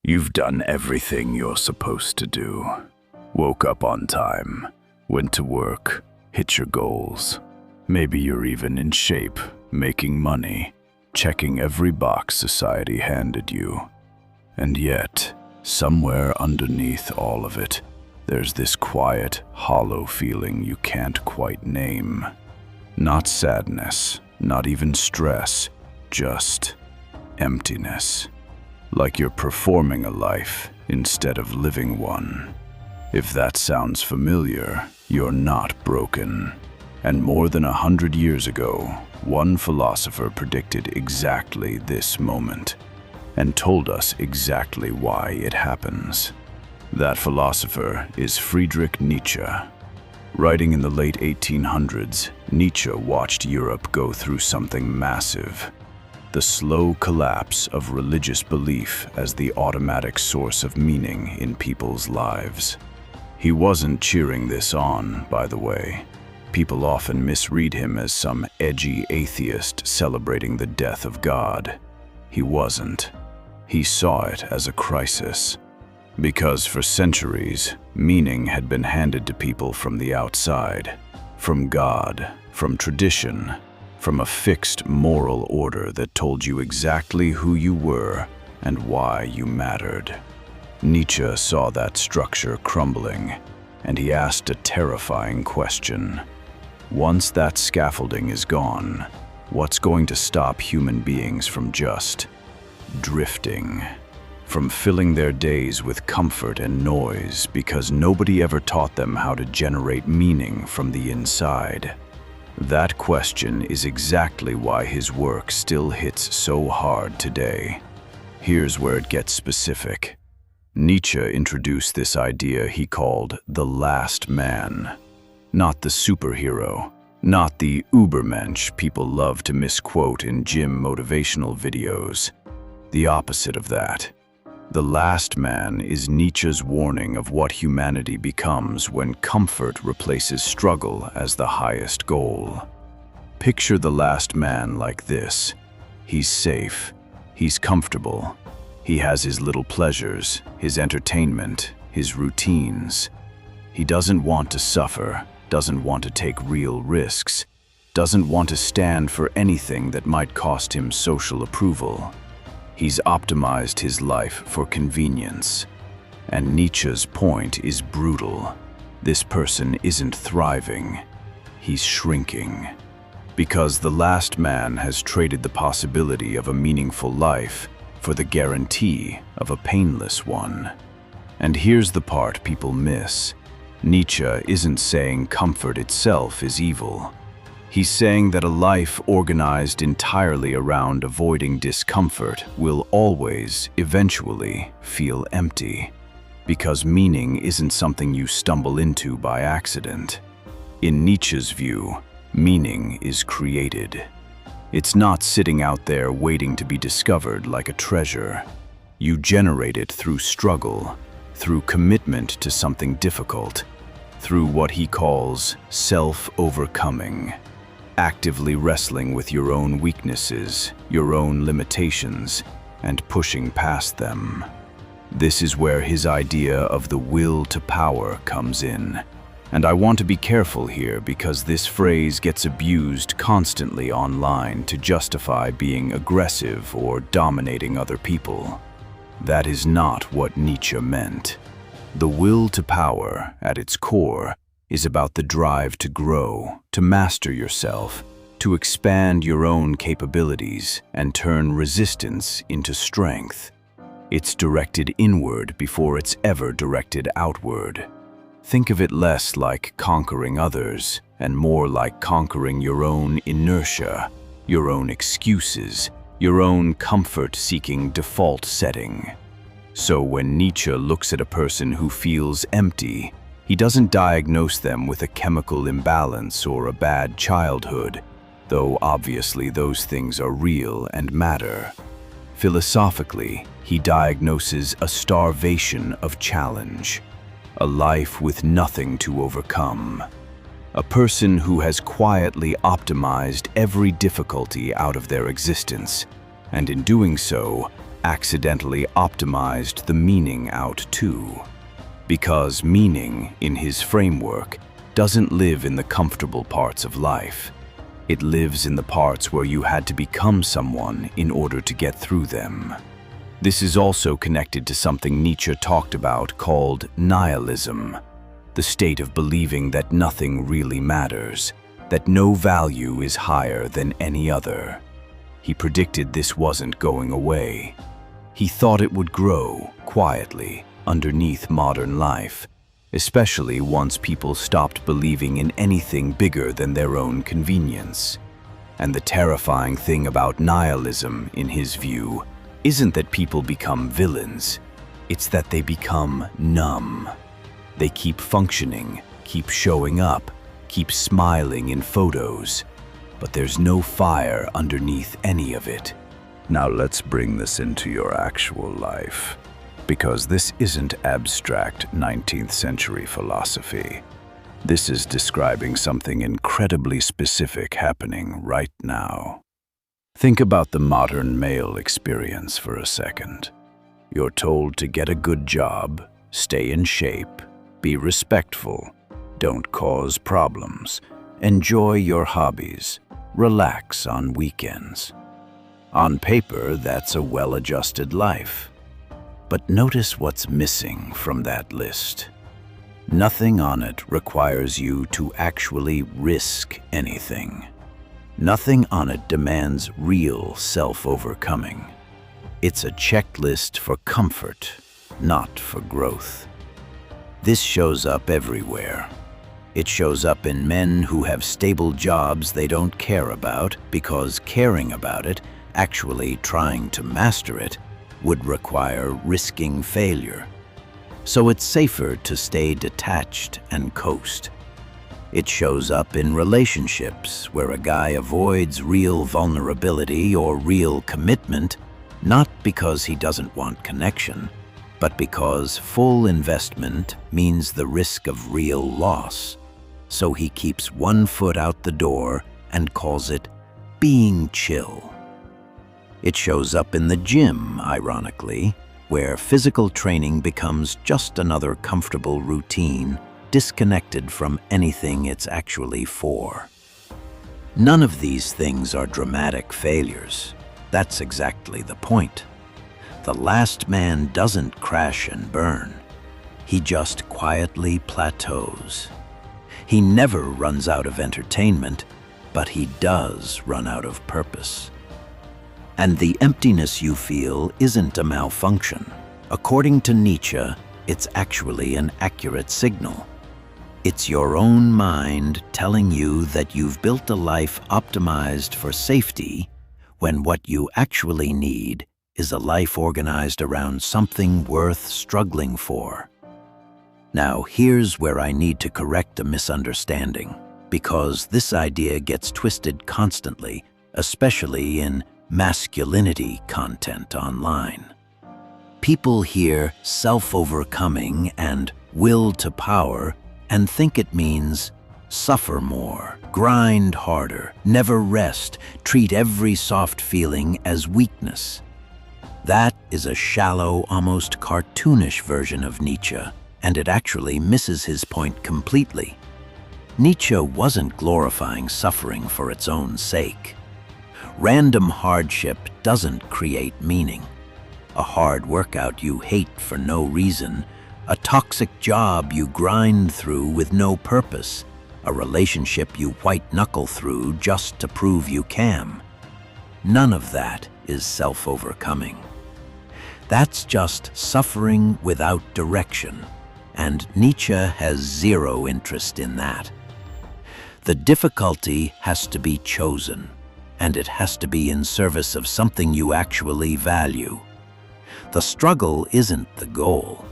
You've done everything you're supposed to do. Woke up on time, went to work, hit your goals. Maybe you're even in shape, making money, checking every box society handed you. And yet, somewhere underneath all of it, there's this quiet, hollow feeling you can't quite name. Not sadness, not even stress, just emptiness. Like you're performing a life instead of living one. If that sounds familiar, you're not broken. And more than 100 years ago, one philosopher predicted exactly this moment and told us exactly why it happens. That philosopher is Friedrich Nietzsche. Writing in the late 1800s, Nietzsche watched Europe go through something massive. The slow collapse of religious belief as the automatic source of meaning in people's lives. He wasn't cheering this on, by the way. People often misread him as some edgy atheist celebrating the death of God. He wasn't. He saw it as a crisis. Because for centuries, meaning had been handed to people from the outside, from God, from tradition, from a fixed moral order that told you exactly who you were and why you mattered. Nietzsche saw that structure crumbling, and he asked a terrifying question. Once that scaffolding is gone, what's going to stop human beings from just drifting? From filling their days with comfort and noise because nobody ever taught them how to generate meaning from the inside. That question is exactly why his work still hits so hard today. Here's where it gets specific. Nietzsche introduced this idea he called the last man. Not the superhero, not the Ubermensch people love to misquote in gym motivational videos. The opposite of that. The last man is Nietzsche's warning of what humanity becomes when comfort replaces struggle as the highest goal. Picture the last man like this. He's safe, he's comfortable, he has his little pleasures, his entertainment, his routines. He doesn't want to suffer, doesn't want to take real risks, doesn't want to stand for anything that might cost him social approval. He's optimized his life for convenience. And Nietzsche's point is brutal. This person isn't thriving. He's shrinking. Because the last man has traded the possibility of a meaningful life for the guarantee of a painless one. And here's the part people miss. Nietzsche isn't saying comfort itself is evil. He's saying that a life organized entirely around avoiding discomfort will always, eventually, feel empty. Because meaning isn't something you stumble into by accident. In Nietzsche's view, meaning is created. It's not sitting out there waiting to be discovered like a treasure. You generate it through struggle, through commitment to something difficult, through what he calls self-overcoming. Actively wrestling with your own weaknesses, your own limitations, and pushing past them. This is where his idea of the will to power comes in. And I want to be careful here because this phrase gets abused constantly online to justify being aggressive or dominating other people. That is not what Nietzsche meant. The will to power, at its core, is about the drive to grow, to master yourself, to expand your own capabilities and turn resistance into strength. It's directed inward before it's ever directed outward. Think of it less like conquering others and more like conquering your own inertia, your own excuses, your own comfort-seeking default setting. So when Nietzsche looks at a person who feels empty, he doesn't diagnose them with a chemical imbalance or a bad childhood, though obviously those things are real and matter. Philosophically, he diagnoses a starvation of challenge, a life with nothing to overcome. A person who has quietly optimized every difficulty out of their existence, and in doing so, accidentally optimized the meaning out too. Because meaning, in his framework, doesn't live in the comfortable parts of life. It lives in the parts where you had to become someone in order to get through them. This is also connected to something Nietzsche talked about called nihilism, the state of believing that nothing really matters, that no value is higher than any other. He predicted this wasn't going away. He thought it would grow quietly underneath modern life, especially once people stopped believing in anything bigger than their own convenience. And the terrifying thing about nihilism, in his view, isn't that people become villains, it's that they become numb. They keep functioning, keep showing up, keep smiling in photos, but there's no fire underneath any of it. Now let's bring this into your actual life, because this isn't abstract 19th century philosophy. This is describing something incredibly specific happening right now. Think about the modern male experience for a second. You're told to get a good job, stay in shape, be respectful, don't cause problems, enjoy your hobbies, relax on weekends. On paper, that's a well-adjusted life. But notice what's missing from that list. Nothing on it requires you to actually risk anything. Nothing on it demands real self-overcoming. It's a checklist for comfort, not for growth. This shows up everywhere. It shows up in men who have stable jobs they don't care about because caring about it, actually trying to master it, would require risking failure. So it's safer to stay detached and coast. It shows up in relationships where a guy avoids real vulnerability or real commitment, not because he doesn't want connection, but because full investment means the risk of real loss. So he keeps one foot out the door and calls it being chill. It shows up in the gym, ironically, where physical training becomes just another comfortable routine, disconnected from anything it's actually for. None of these things are dramatic failures. That's exactly the point. The last man doesn't crash and burn. He just quietly plateaus. He never runs out of entertainment, but he does run out of purpose. And the emptiness you feel isn't a malfunction. According to Nietzsche, it's actually an accurate signal. It's your own mind telling you that you've built a life optimized for safety, when what you actually need is a life organized around something worth struggling for. Now, here's where I need to correct a misunderstanding, because this idea gets twisted constantly, especially in masculinity content online. People hear self-overcoming and will to power and think it means suffer more, grind harder, never rest, treat every soft feeling as weakness. That is a shallow, almost cartoonish version of Nietzsche, and it actually misses his point completely. Nietzsche wasn't glorifying suffering for its own sake. Random hardship doesn't create meaning. A hard workout you hate for no reason, a toxic job you grind through with no purpose, a relationship you white-knuckle through just to prove you can. None of that is self-overcoming. That's just suffering without direction, and Nietzsche has zero interest in that. The difficulty has to be chosen, and it has to be in service of something you actually value. The struggle isn't the goal.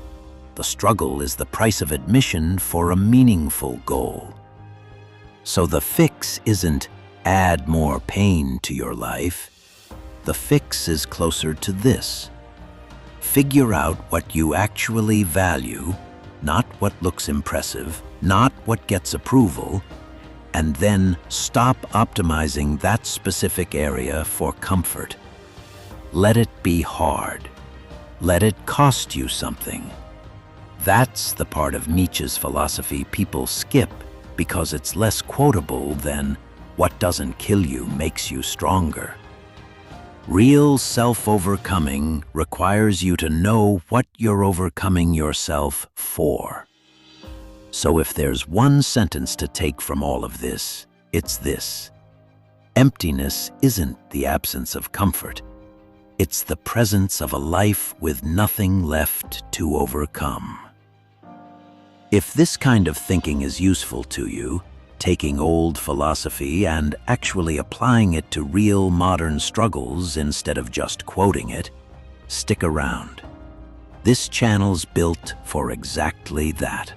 The struggle is the price of admission for a meaningful goal. So the fix isn't add more pain to your life. The fix is closer to this. Figure out what you actually value, not what looks impressive, not what gets approval, and then stop optimizing that specific area for comfort. Let it be hard. Let it cost you something. That's the part of Nietzsche's philosophy people skip because it's less quotable than "what doesn't kill you makes you stronger." Real self-overcoming requires you to know what you're overcoming yourself for. So if there's one sentence to take from all of this, it's this: emptiness isn't the absence of comfort. It's the presence of a life with nothing left to overcome. If this kind of thinking is useful to you, taking old philosophy and actually applying it to real modern struggles instead of just quoting it, stick around. This channel's built for exactly that.